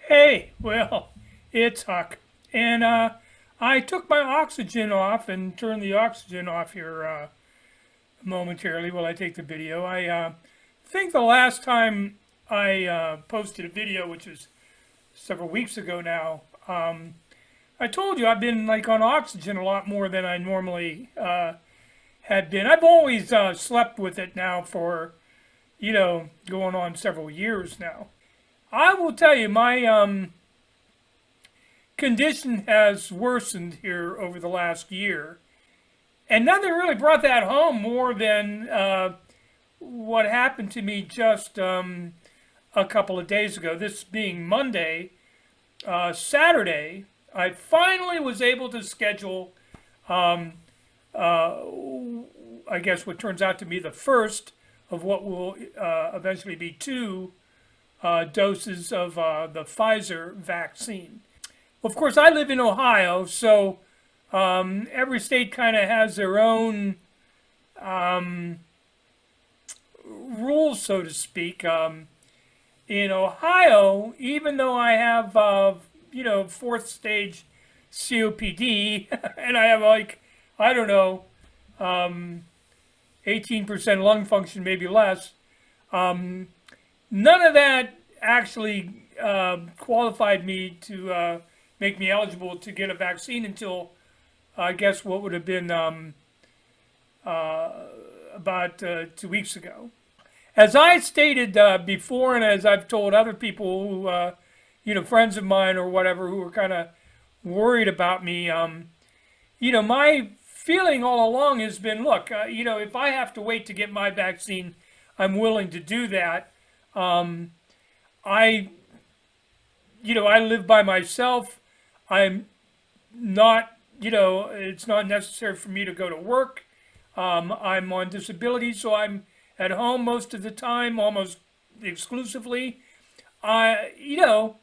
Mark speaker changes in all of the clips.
Speaker 1: Hey, well, it's Huck. And I took my oxygen off and turned the oxygen off here momentarily while I take the video. I think the last time I posted a video, which was several weeks ago now, I told you I've been like on oxygen a lot more than I normally had been. I've always slept with it now for, going on several years now. I will tell you, my condition has worsened here over the last year. And nothing really brought that home more than what happened to me just a couple of days ago. This being Monday, Saturday, I finally was able to schedule, um, uh, I guess, what turns out to be the first of what will eventually be two doses of the Pfizer vaccine. Of course, I live in Ohio, so every state kind of has their own rules, so to speak. In Ohio, even though I have, fourth stage COPD, and I have like, I don't know, 18% lung function, maybe less, none of that actually qualified me to make me eligible to get a vaccine until I guess what would have been about 2 weeks ago. As I stated before, and as I've told other people who, friends of mine or whatever, who were kind of worried about me, my feeling all along has been, look, if I have to wait to get my vaccine, I'm willing to do that. I, I live by myself. I'm not, it's not necessary for me to go to work. I'm on disability, so I'm at home most of the time, almost exclusively. I, you know,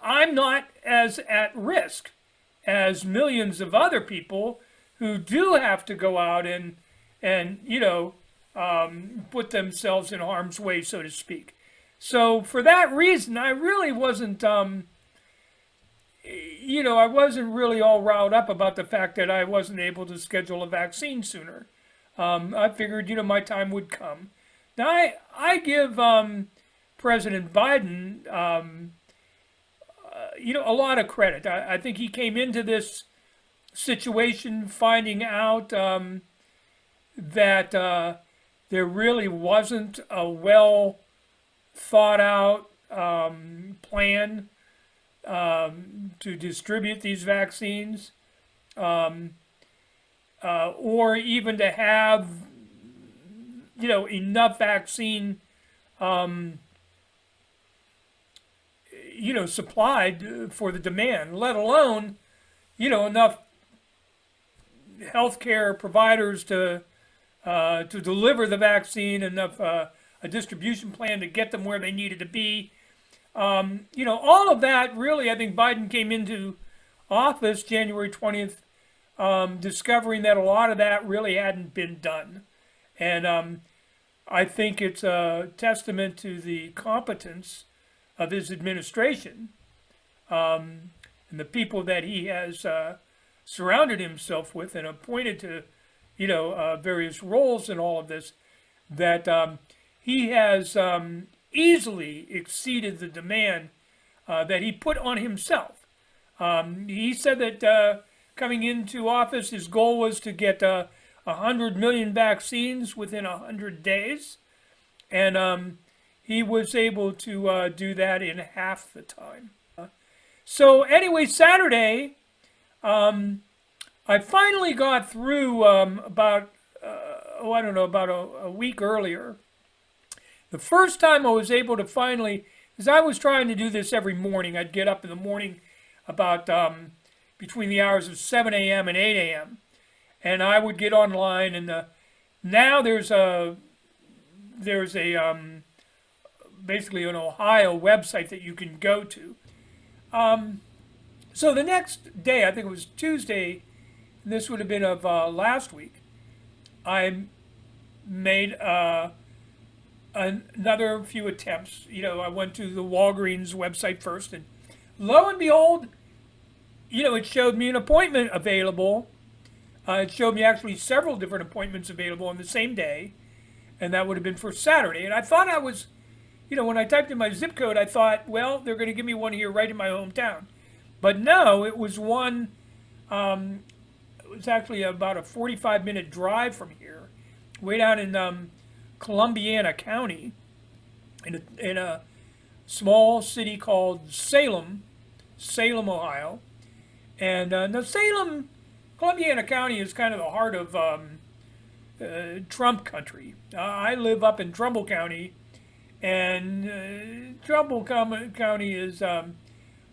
Speaker 1: I'm not as at risk as millions of other people who do have to go out and put themselves in harm's way, so to speak. So for that reason, I really wasn't, I wasn't really all riled up about the fact that I wasn't able to schedule a vaccine sooner. I figured, my time would come. Now, I give President Biden, a lot of credit. I think he came into this situation finding out that there really wasn't a well thought out plan to distribute these vaccines, or even to have enough vaccine supplied for the demand, let alone enough healthcare providers to deliver the vaccine, enough a distribution plan to get them where they needed to be. All of that really, I think Biden came into office January 20th, discovering that a lot of that really hadn't been done. And I think it's a testament to the competence of his administration, and the people that he has surrounded himself with and appointed to, various roles in all of this, that he has easily exceeded the demand that he put on himself. He said that coming into office, his goal was to get 100 million vaccines within 100 days. And he was able to do that in half the time. So anyway, Saturday, I finally got through about a week earlier. The first time I was able to finally, because I was trying to do this every morning. I'd get up in the morning about between the hours of 7 a.m. and 8 a.m. And I would get online, and now there's a basically an Ohio website that you can go to. So the next day, I think it was Tuesday, and this would have been of last week, I made another few attempts. I went to the Walgreens website first, and lo and behold, it showed me an appointment available. It showed me actually several different appointments available on the same day, and that would have been for Saturday. And I thought I was, when I typed in my zip code, I thought, well, they're going to give me one here right in my hometown. But no, it was one, it was actually about a 45-minute drive from here, way down in Columbiana County, in a small city called Salem, Ohio. And now Columbiana County is kind of the heart of Trump country. I live up in Trumbull County, and Trumbull County is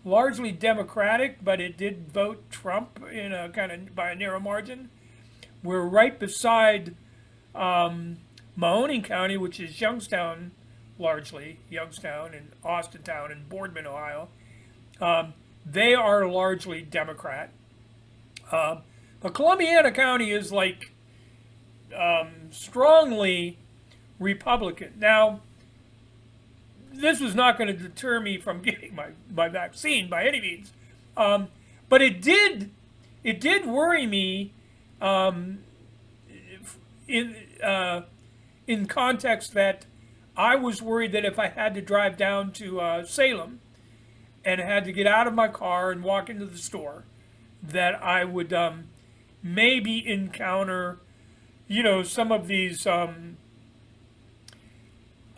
Speaker 1: largely Democratic, but it did vote Trump in a kind of by a narrow margin. We're right beside Mahoning County, which is Youngstown, largely Youngstown and Austintown and Boardman, Ohio. They are largely Democrat. But Columbiana County is like strongly Republican. Now, this was not going to deter me from getting my vaccine by any means, but it did worry me in context that I was worried that if I had to drive down to Salem and had to get out of my car and walk into the store, that I would maybe encounter, some of these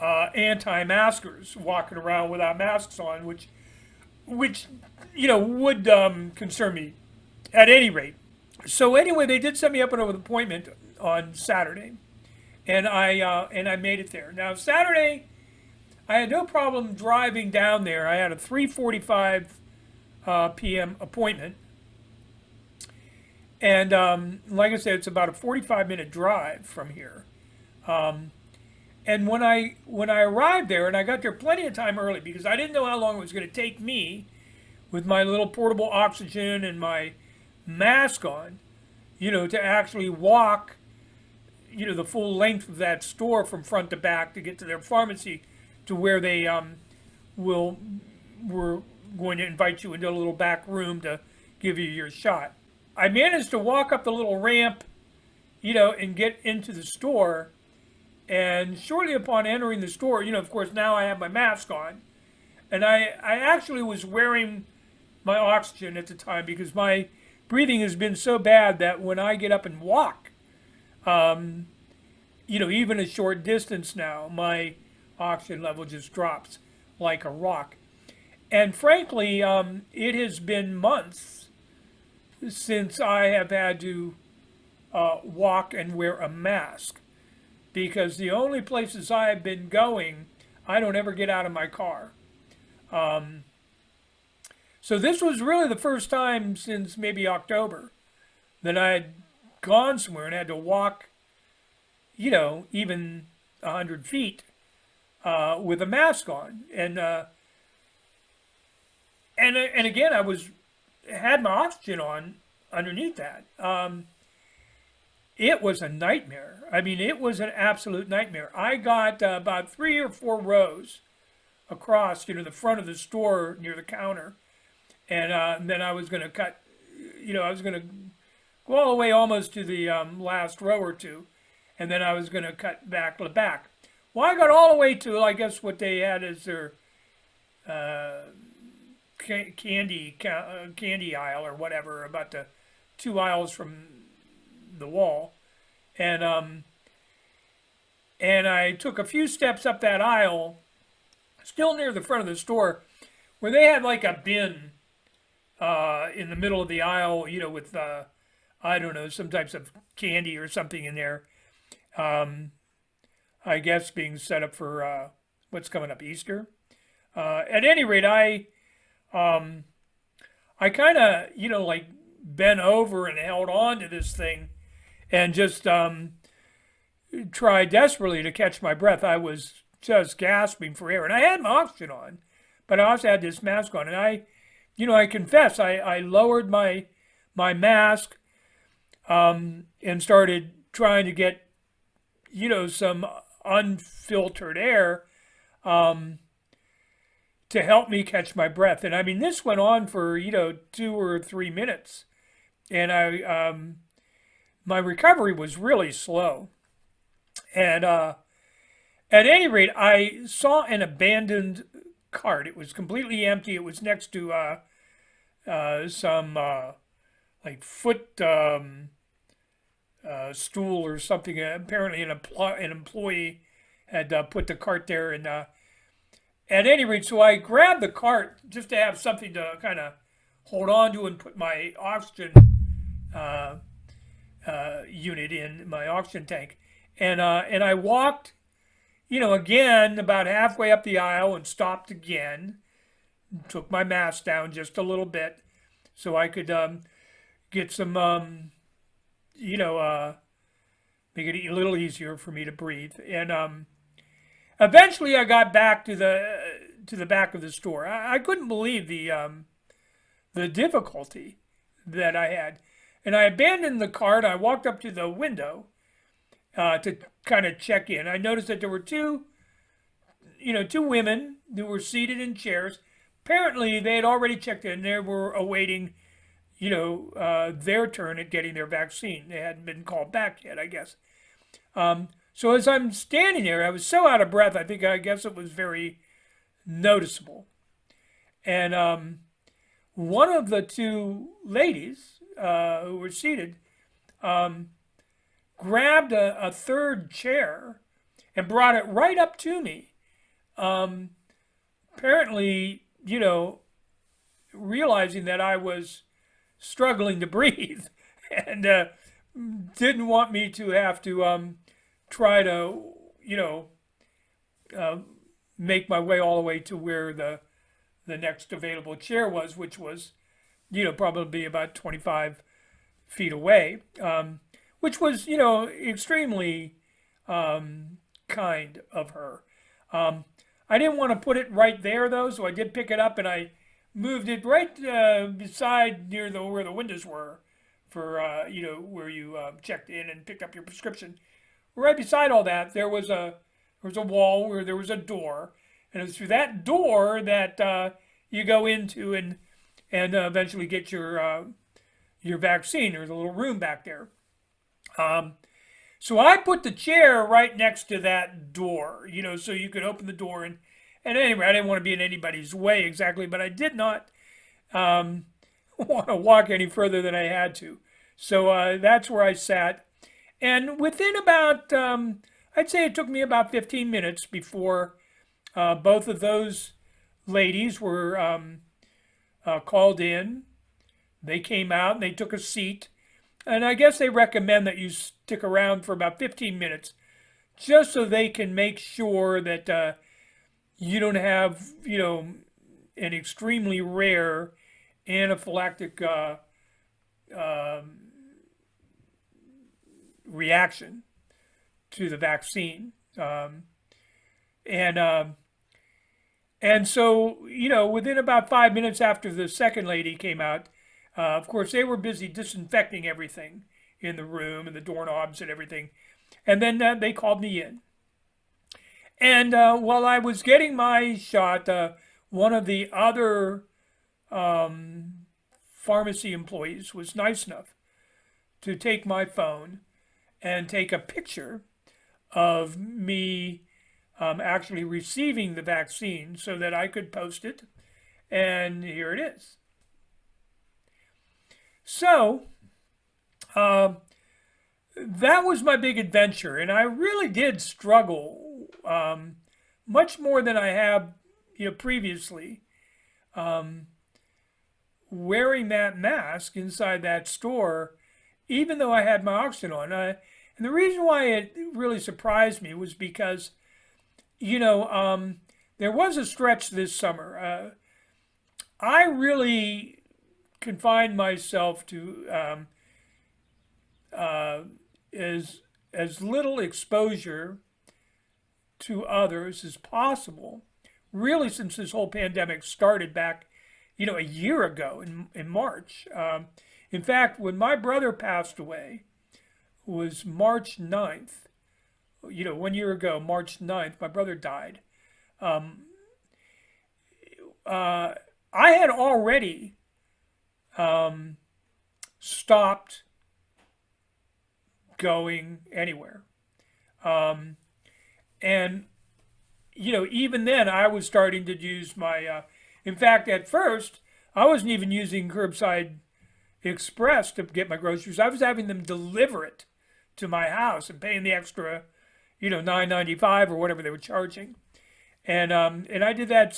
Speaker 1: anti-maskers walking around without masks on, which would concern me at any rate. So anyway, they did set me up with an appointment on Saturday, and I made it there. Now Saturday, I had no problem driving down there. I had a 3:45 p.m. appointment, and like I said, it's about a 45-minute drive from here. And when I arrived there, and I got there plenty of time early because I didn't know how long it was going to take me with my little portable oxygen and my mask on, to actually walk, the full length of that store from front to back to get to their pharmacy, to where they were going to invite you into a little back room to give you your shot. I managed to walk up the little ramp, and get into the store. And shortly upon entering the store, of course, now I have my mask on. And I actually was wearing my oxygen at the time because my breathing has been so bad that when I get up and walk, even a short distance now, my oxygen level just drops like a rock. And frankly, it has been months since I have had to walk and wear a mask, because the only places I have been going, I don't ever get out of my car. So this was really the first time since maybe October that I had gone somewhere and had to walk, even 100 feet with a mask on. And again, I had my oxygen on underneath that. It was a nightmare. I mean, it was an absolute nightmare. I got about 3 or 4 rows across, the front of the store near the counter. And then I was going to cut, I was going to go all the way almost to the last row or two. And then I was going to cut back to the back. Well, I got all the way to, I guess, what they had as their candy aisle or whatever, about the 2 aisles from the wall, and I took a few steps up that aisle, still near the front of the store, where they had like a bin in the middle of the aisle, with I don't know, some types of candy or something in there. I guess being set up for what's coming up, Easter. At any rate, I kind of like bent over and held on to this thing and just tried desperately to catch my breath. I was just gasping for air, and I had my oxygen on, but I also had this mask on. And I confess, I lowered my mask and started trying to get, some unfiltered air to help me catch my breath. And I mean, this went on for 2 or 3 minutes, and my recovery was really slow. And at any rate, I saw an abandoned cart. It was completely empty. It was next to some like foot stool or something. Apparently, an employee had put the cart there. And at any rate, so I grabbed the cart just to have something to kind of hold on to and put my oxygen unit in, my oxygen tank. And I walked, again, about halfway up the aisle and stopped again. Took my mask down just a little bit so I could get some, make it a little easier for me to breathe. And eventually I got back to the back of the store. I couldn't believe the difficulty that I had. And I abandoned the cart. I walked up to the window to kind of check in. I noticed that there were two women who were seated in chairs. Apparently, they had already checked in. They were awaiting, their turn at getting their vaccine. They hadn't been called back yet, I guess. So as I'm standing there, I was so out of breath, I guess it was very noticeable. And one of the two ladies who were seated grabbed a third chair and brought it right up to me. Apparently, realizing that I was struggling to breathe and didn't want me to have to try to, make my way all the way to where the next available chair was, which was, probably about 25 feet away, which was, extremely kind of her. I didn't want to put it right there, though, so I did pick it up and I moved it right beside near where the windows were for, where you checked in and picked up your prescription. Right beside all that, there was a wall where there was a door, and it was through that door that you go into and eventually get your vaccine. There's a little room back there. So I put the chair right next to that door, so you could open the door. And anyway, I didn't want to be in anybody's way exactly, but I did not want to walk any further than I had to. So that's where I sat. And within about, I'd say it took me about 15 minutes before both of those ladies were called in. They came out and they took a seat. And I guess they recommend that you stick around for about 15 minutes just so they can make sure that you don't have, an extremely rare anaphylactic reaction to the vaccine. And so, within about 5 minutes after the second lady came out, of course, they were busy disinfecting everything in the room and the doorknobs and everything. And then they called me in. And while I was getting my shot, one of the other pharmacy employees was nice enough to take my phone and take a picture of me actually receiving the vaccine so that I could post it. And here it is. So that was my big adventure, and I really did struggle much more than I have, previously, wearing that mask inside that store, even though I had my oxygen on. And the reason why it really surprised me was because, there was a stretch this summer. I really confined myself to as little exposure to others as possible, really, since this whole pandemic started back, a year ago in March. In fact, when my brother passed away, was March 9th 1 year ago, March 9th, my brother died. Um, uh, I had already um, stopped going anywhere. Um, and, even then I was starting to use in fact, at first, I wasn't even using curbside express to get my groceries. I was having them deliver it to my house and paying the extra, $9.95 or whatever they were charging. And I did that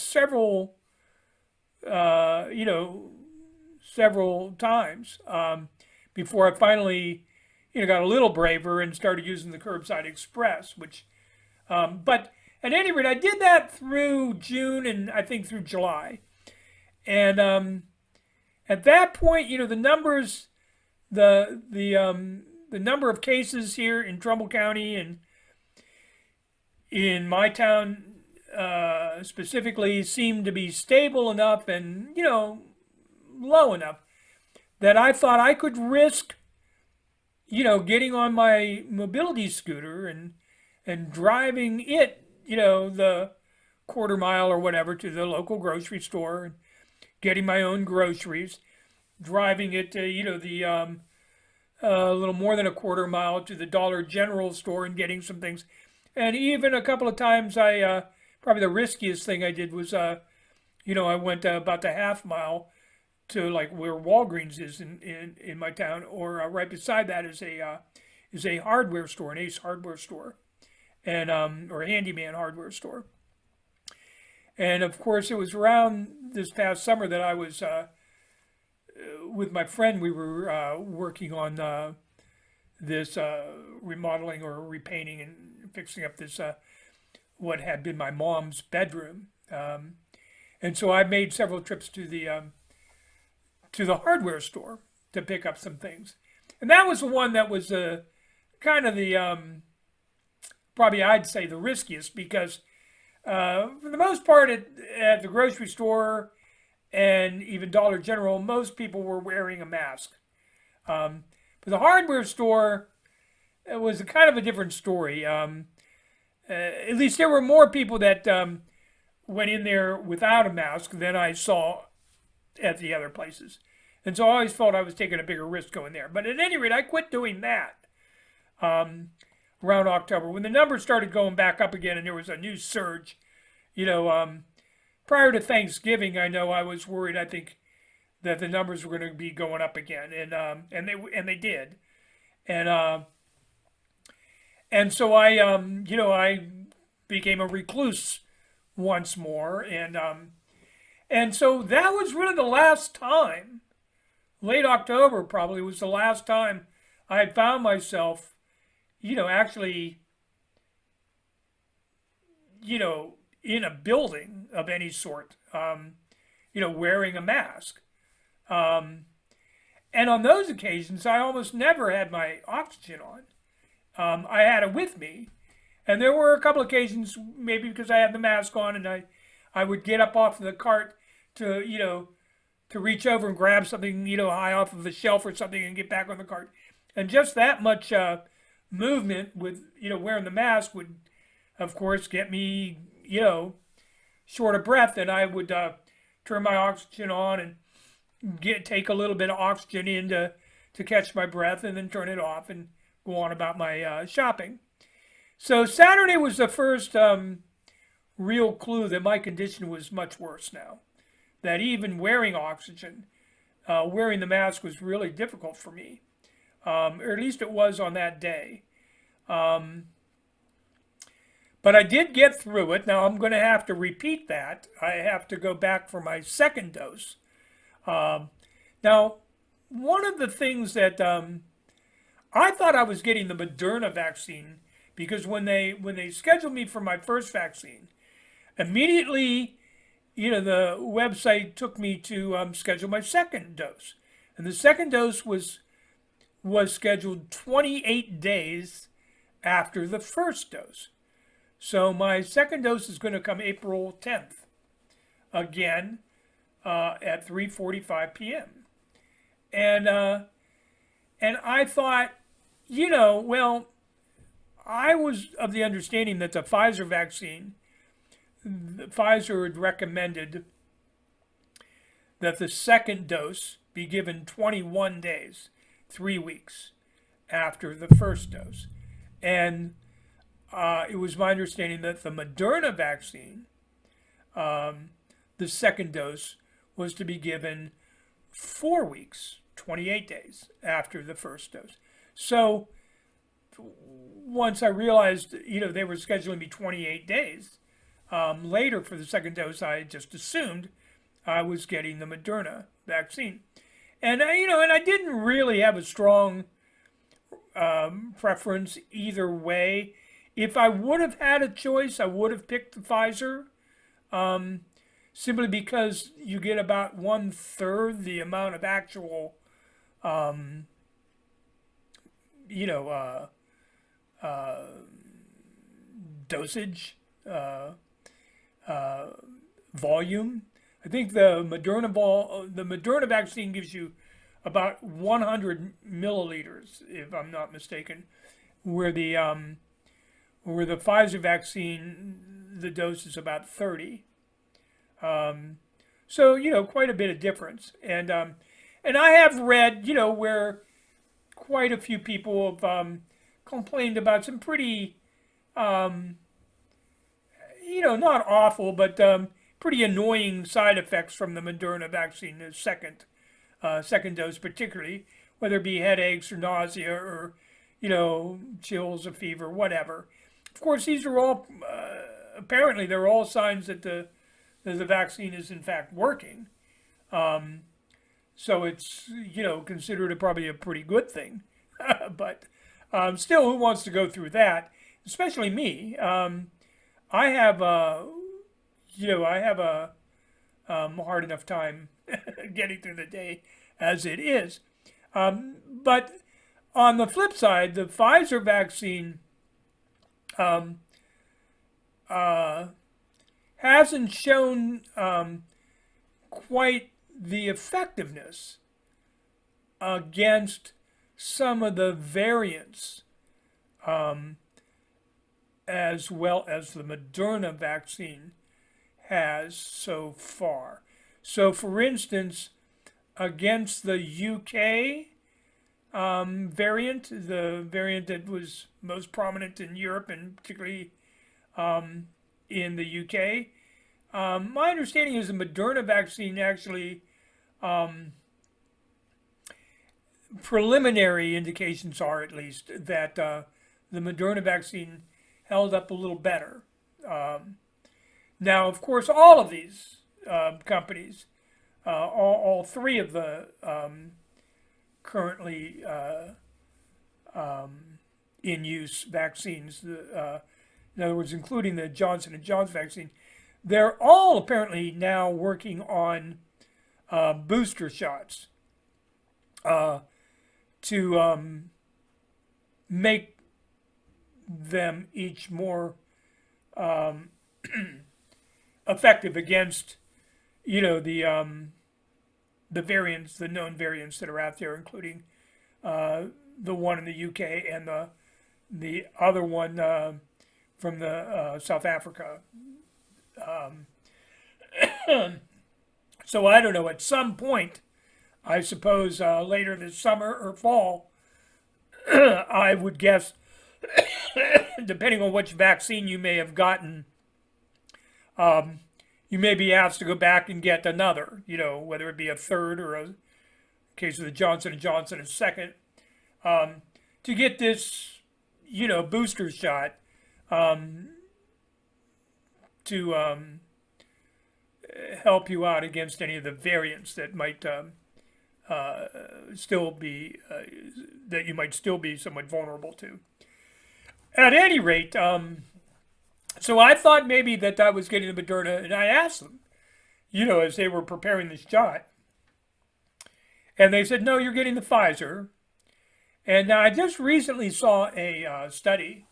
Speaker 1: uh, you know, several times before I finally, got a little braver and started using the curbside express. But at any rate, I did that through June and I think through July. And at that point, the numbers, the number of cases here in Trumbull County and in my town specifically seemed to be stable enough and low enough that I thought I could risk getting on my mobility scooter and driving it the quarter mile or whatever to the local grocery store and getting my own groceries, driving it to the a little more than a quarter mile to the Dollar General store and getting some things. And even a couple of times I probably the riskiest thing I did was I went about the half mile to like where Walgreens is in my town, or right beside that is a hardware store, an Ace hardware store, and or a handyman hardware store. And of course, it was around this past summer that I was with my friend. We were working on this remodeling or repainting and fixing up this what had been my mom's bedroom. And so I made several trips to the hardware store to pick up some things. And that was the one that was kind of the, probably I'd say the riskiest, because for the most part at the grocery store and even Dollar General, most people were wearing a mask. But the hardware store, it was a kind of a different story. At least there were more people that went in there without a mask than I saw at the other places. And so I always felt I was taking a bigger risk going there. But at any rate, I quit doing that around October. When the numbers started going back up again and there was a new surge, prior to Thanksgiving, I know I was worried, I think, that the numbers were going to be going up again. And they did. And so I became a recluse once more. And so that was really the last time, late October probably was the last time I had found myself, actually, in a building of any sort, wearing a mask. And on those occasions, I almost never had my oxygen on. I had it with me. And there were a couple of occasions, maybe because I had the mask on, and I would get up off of the cart to reach over and grab something, high off of the shelf or something and get back on the cart. And just that much movement with, wearing the mask would, of course, get me, short of breath. And I would turn my oxygen on and take a little bit of oxygen in to catch my breath and then turn it off and go on about my shopping. So Saturday was the first real clue that my condition was much worse now. That even wearing oxygen, wearing the mask was really difficult for me. Or at least it was on that day. But I did get through it. Now I'm going to have to repeat that. I have to go back for my second dose. Now, one of the things that I thought I was getting the Moderna vaccine, because when they scheduled me for my first vaccine, immediately, the website took me to schedule my second dose. And the second dose was scheduled 28 days after the first dose. So my second dose is going to come April 10th, again, at 3:45 p.m. And I thought, well, I was of the understanding that the Pfizer vaccine, Pfizer had recommended that the second dose be given 21 days, 3 weeks after the first dose. And it was my understanding that the Moderna vaccine, the second dose, was to be given 4 weeks, 28 days after the first dose. So once I realized, they were scheduling me 28 days later for the second dose, I just assumed I was getting the Moderna vaccine. And I didn't really have a strong preference either way. If I would have had a choice, I would have picked the Pfizer, simply because you get about 1/3 the amount of actual, you know, dosage, volume. I think the Moderna vaccine gives you about 100 milliliters, if I'm not mistaken, where the Pfizer vaccine, the dose is about 30. So quite a bit of difference. And I have read, where quite a few people have complained about some pretty, not awful, but pretty annoying side effects from the Moderna vaccine, the second dose particularly, whether it be headaches or nausea or, chills or fever, whatever. Of course, these are all, apparently, they're all signs that the vaccine is in fact working. So it's, considered probably a pretty good thing. But still, who wants to go through that? Especially me. I have a hard enough time getting through the day as it is. But on the flip side, the Pfizer vaccine hasn't shown quite the effectiveness against some of the variants, as well as the Moderna vaccine has so far. So, for instance, against the UK variant, the variant that was most prominent in Europe and particularly in the UK, my understanding is the Moderna vaccine actually, preliminary indications are at least that the Moderna vaccine held up a little better. Now, of course, all of these companies, all three of the currently in use vaccines, in other words, including the Johnson & Johnson vaccine, they're all apparently now working on booster shots to make them each more effective against, the variants, the known variants that are out there, including the one in the UK and the other one from the South Africa. So I don't know. At some point, I suppose later this summer or fall, I would guess, depending on which vaccine you may have gotten, you may be asked to go back and get another, whether it be a third or in case of the Johnson & Johnson, a second, to get this, booster shot to help you out against any of the variants that might still be, that you might still be somewhat vulnerable to. At any rate, so I thought maybe that I was getting the Moderna, and I asked them, as they were preparing the shot, and they said, no, you're getting the Pfizer. And now I just recently saw a study,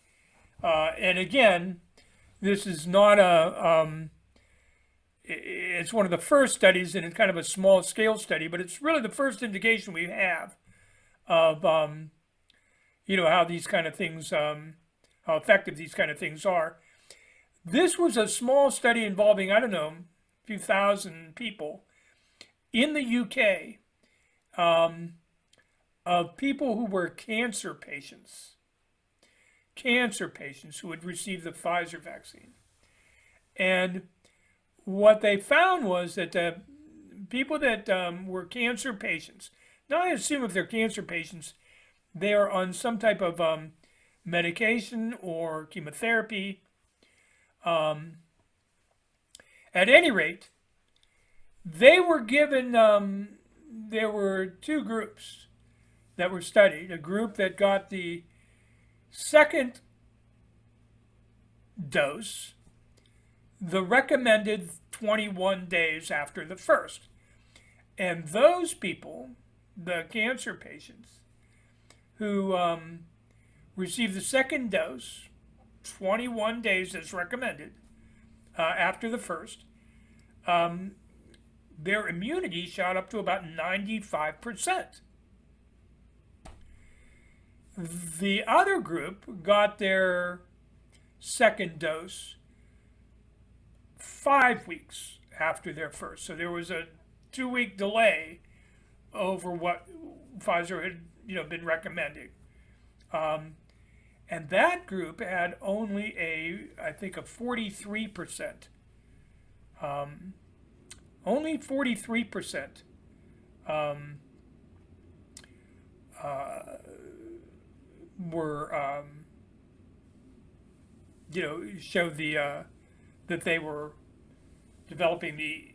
Speaker 1: and again, this is not it's one of the first studies, and it's kind of a small scale study, but it's really the first indication we have of, how these kind of things, how how effective these kind of things are. This was a small study involving, I don't know, a few thousand people in the UK, of people who were cancer patients who had received the Pfizer vaccine. And what they found was that the people that were cancer patients, now I assume if they're cancer patients, they are on some type of medication or chemotherapy. At any rate, they were given, there were two groups that were studied. A group that got the second dose, the recommended 21 days after the first. And those people, the cancer patients, who received the second dose, 21 days as recommended, after the first, their immunity shot up to about 95%. The other group got their second dose 5 weeks after their first. So there was a 2-week delay over what Pfizer had, been recommending. And that group had only I think a 43%. Only 43% were, showed that they were developing the,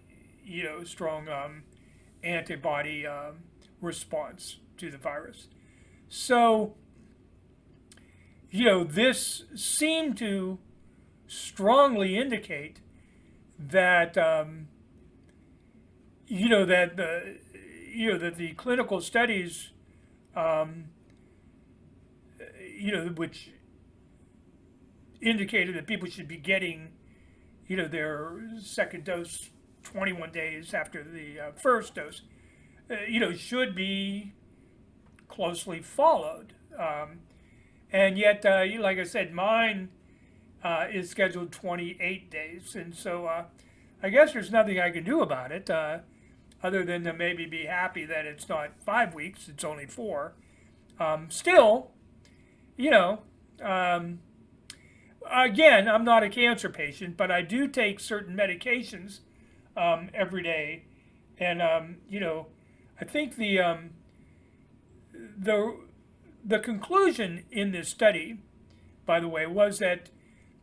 Speaker 1: strong antibody response to the virus. So, this seemed to strongly indicate that, that the clinical studies, which indicated that people should be getting, their second dose 21 days after the first dose, should be closely followed. And yet, like I said, mine is scheduled 28 days. And so I guess there's nothing I can do about it other than to maybe be happy that it's not 5 weeks, it's only 4. Still, again, I'm not a cancer patient, but I do take certain medications every day. And, I think the conclusion in this study, by the way, was that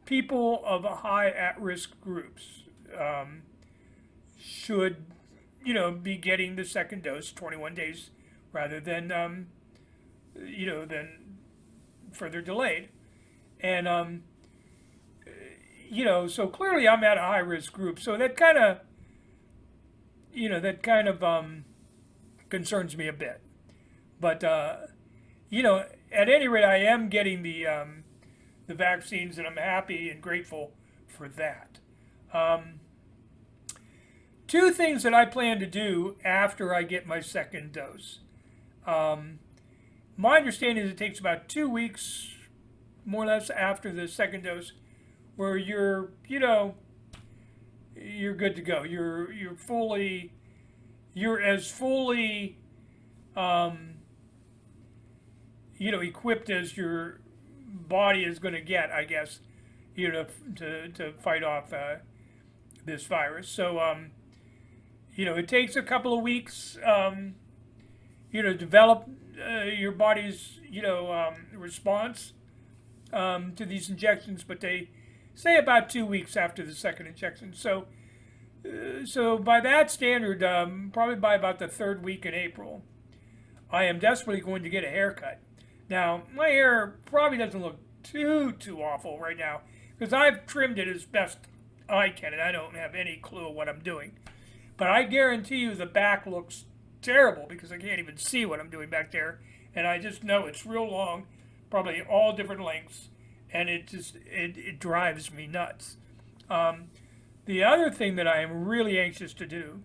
Speaker 1: people of high at-risk groups should, be getting the second dose 21 days rather than, than further delayed. And, so clearly I'm at a high-risk group. So that kind of, concerns me a bit. But, at any rate, I am getting the vaccines, and I'm happy and grateful for that. 2 things that I plan to do after I get my second dose. My understanding is it takes about 2 weeks, more or less, after the second dose, where you're good to go. You're as fully equipped as your body is going to get, I guess, to fight off this virus. So, it takes a couple of weeks, to develop your body's, response to these injections, but they say about 2 weeks after the second injection. So by that standard, probably by about the 3rd week in April, I am desperately going to get a haircut. Now, my hair probably doesn't look too awful right now because I've trimmed it as best I can, and I don't have any clue what I'm doing. But I guarantee you the back looks terrible because I can't even see what I'm doing back there, and I just know it's real long, probably all different lengths, and it drives me nuts. The other thing that I am really anxious to do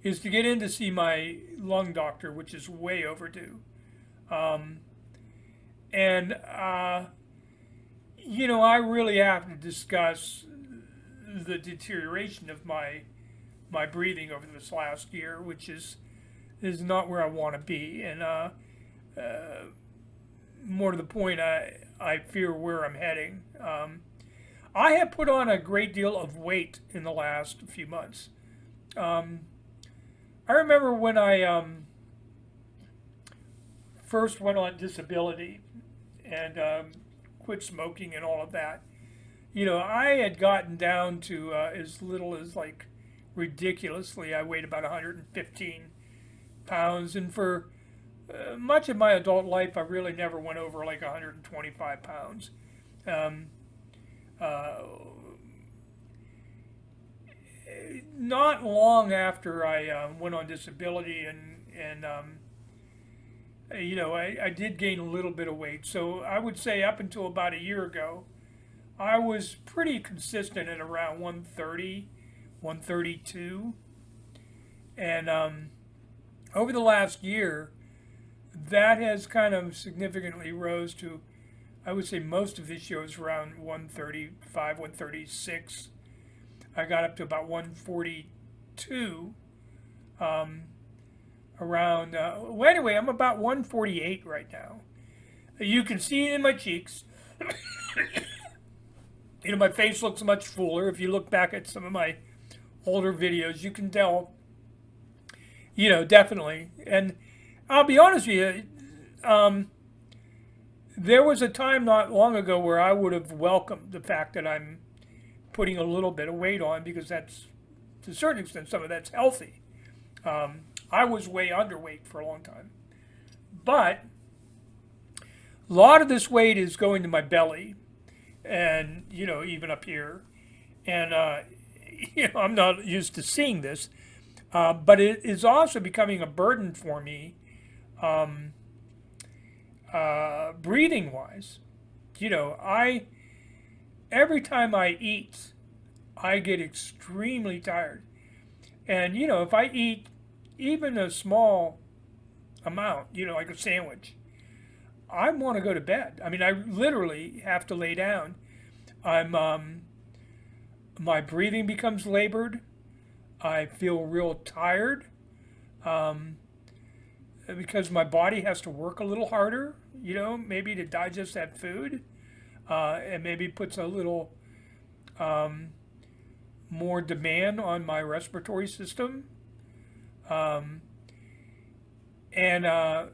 Speaker 1: is to get in to see my lung doctor, which is way overdue. And I really have to discuss the deterioration of my breathing over this last year, which is not where I want to be, and more to the point, I fear where I'm heading. I have put on a great deal of weight in the last few months. Um, I remember when I first went on disability and quit smoking and all of that. I had gotten down to as little as like ridiculously, I weighed about 115 pounds, and for much of my adult life, I really never went over like 125 pounds. Um, uh, Not long after I went on disability, and I did gain a little bit of weight. So I would say up until about a year ago, I was pretty consistent at around 130, 132. And over the last year, that has kind of significantly rose to, I would say most of this year was around 135, 136. I got up to about 142. Um, well, anyway, I'm about 148 right now. You can see it in my cheeks. My face looks much fuller. If you look back at some of my older videos, you can tell, definitely. And I'll be honest with you, there was a time not long ago where I would have welcomed the fact that I'm putting a little bit of weight on, because that's, to a certain extent, some of that's healthy. I was way underweight for a long time. But a lot of this weight is going to my belly and, even up here. And, I'm not used to seeing this, but it is also becoming a burden for me, breathing wise. Every time I eat, I get extremely tired. And, if I eat even a small amount, like a sandwich, I want to go to bed. I mean, I literally have to lay down. My breathing becomes labored. I feel real tired, um, because my body has to work a little harder, maybe to digest that food, and maybe puts a little um, more demand on my respiratory system. Um, and I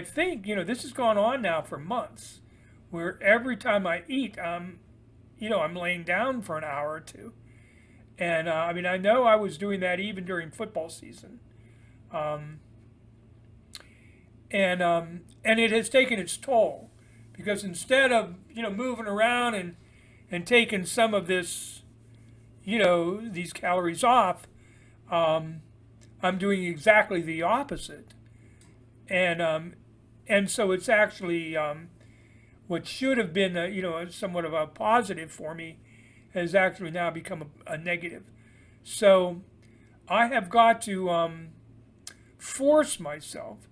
Speaker 1: think this has gone on now for months, where every time I eat, I'm laying down for an hour or two. And I mean, I know I was doing that even during football season, um, and it has taken its toll, because instead of moving around and taking some of this, these calories off, um, I'm doing exactly the opposite. And so it's actually, what should have been somewhat of a positive for me has actually now become a negative. So I have got to force myself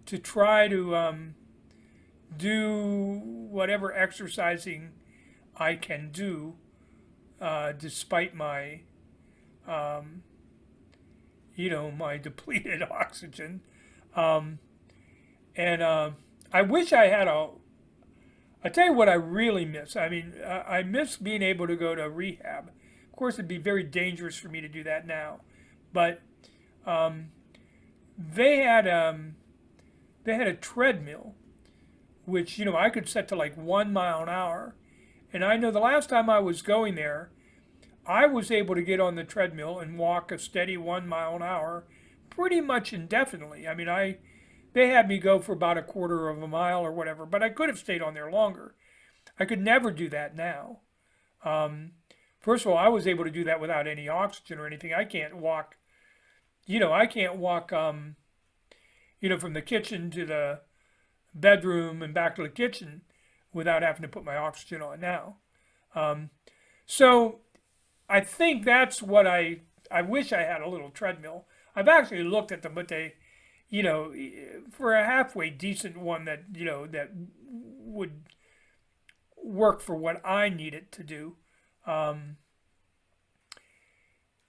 Speaker 1: to try to do whatever exercising I can do, despite my um, my depleted oxygen. Um, and I wish I had I tell you what I really miss. I mean, I miss being able to go to rehab. Of course, it'd be very dangerous for me to do that now. But um, they had a treadmill, which I could set to like 1 mile an hour. And I know the last time I was going there, I was able to get on the treadmill and walk a steady 1 mile an hour pretty much indefinitely. I mean, they had me go for about a quarter of a mile or whatever, but I could have stayed on there longer. I could never do that now. Um, First of all, I was able to do that without any oxygen or anything. I can't walk, I can't walk, from the kitchen to the bedroom and back to the kitchen without having to put my oxygen on now. Um, so I think that's what I wish I had a little treadmill. I've actually looked at them, but you know, for a halfway decent one that, that would work for what I need it to do. Um,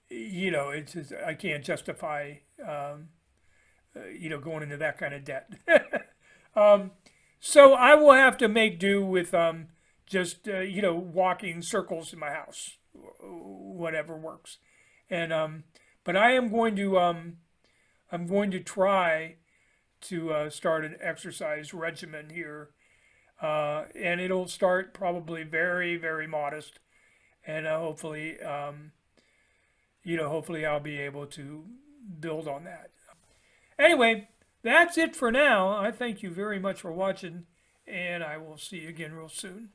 Speaker 1: it's just, I can't justify going into that kind of debt. um, so I will have to make do with just walking circles in my house, whatever works. And but I'm going to try to start an exercise regimen here, and it'll start probably very, very modest, and hopefully I'll be able to build on that. Anyway, that's it for now. I thank you very much for watching, and I will see you again real soon.